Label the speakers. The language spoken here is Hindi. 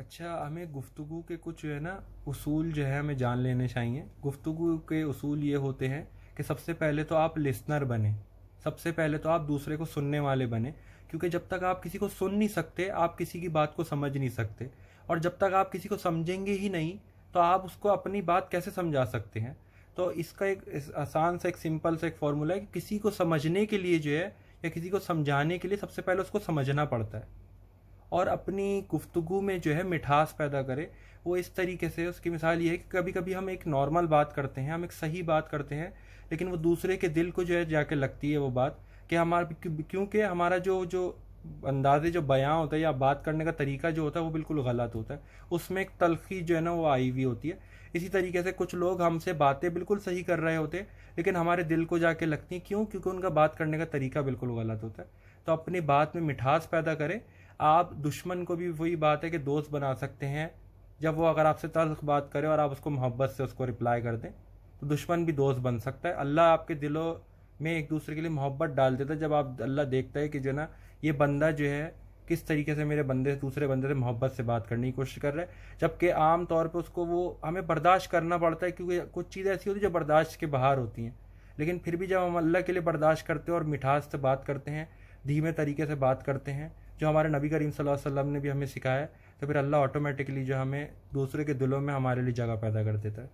Speaker 1: अच्छा, हमें गुफ्तगू के कुछ जो है ना उसूल जो है हमें जान लेने चाहिए। गुफ्तगू के उसूल ये होते हैं कि सबसे पहले तो आप लिसनर बने, सबसे पहले तो आप दूसरे को सुनने वाले बने। क्योंकि जब तक आप किसी को सुन नहीं सकते आप किसी की बात को समझ नहीं सकते, और जब तक आप किसी को समझेंगे ही नहीं तो आप उसको अपनी बात कैसे समझा सकते हैं। तो इसका एक आसान सा एक सिंपल सा एक फॉर्मूला है कि किसी को समझने के लिए जो है या किसी को समझाने के लिए सबसे पहले उसको समझना पड़ता है। और अपनी गुफ्तगू में जो है मिठास पैदा करे। वो इस तरीके से, उसकी मिसाल ये है कि कभी कभी हम एक नॉर्मल बात करते हैं, हम एक सही बात करते हैं, लेकिन वो दूसरे के दिल को जो है जाके लगती है वो बात, कि हमारा क्योंकि हमारा जो जो अंदाजे जो बयां होता है या बात करने का तरीका जो होता है वो बिल्कुल गलत होता है, उसमें एक तलखी जो है ना वो आई हुई होती है। इसी तरीके से कुछ लोग हमसे बातें बिल्कुल सही कर रहे होते हैं लेकिन हमारे दिल को जाके लगती हैं, क्यों? क्योंकि उनका बात करने का तरीका बिल्कुल गलत होता है। तो अपनी बात में मिठास पैदा करें। आप दुश्मन को भी वही बात है कि दोस्त बना सकते हैं, जब वो अगर आपसे तल्ख बात करे और आप उसको मोहब्बत से उसको रिप्लाई कर दें तो दुश्मन भी दोस्त बन सकता है। अल्लाह आपके दिलों में एक दूसरे के लिए मोहब्बत डाल देता है, जब आप अल्लाह देखता है कि जो ना ये बंदा जो है किस तरीके से मेरे बंदे दूसरे बंदे से मोहब्बत से बात करने की कोशिश कर रहा है, जबकि आम तौर पे उसको वो हमें बर्दाश्त करना पड़ता है क्योंकि कुछ चीज़ें ऐसी होती है जो बर्दाश्त के बाहर होती हैं। लेकिन फिर भी जब हम अल्लाह के लिए बर्दाश्त करते हैं और मिठास से बात करते हैं, धीमे तरीके से बात करते हैं, जो हमारे नबी करीम सल्लल्लाहु अलैहि वसल्लम ने भी हमें सिखाया है, तो फिर अल्लाह ऑटोमेटिकली जो हमें दूसरे के दिलों में हमारे लिए जगह पैदा कर देता है।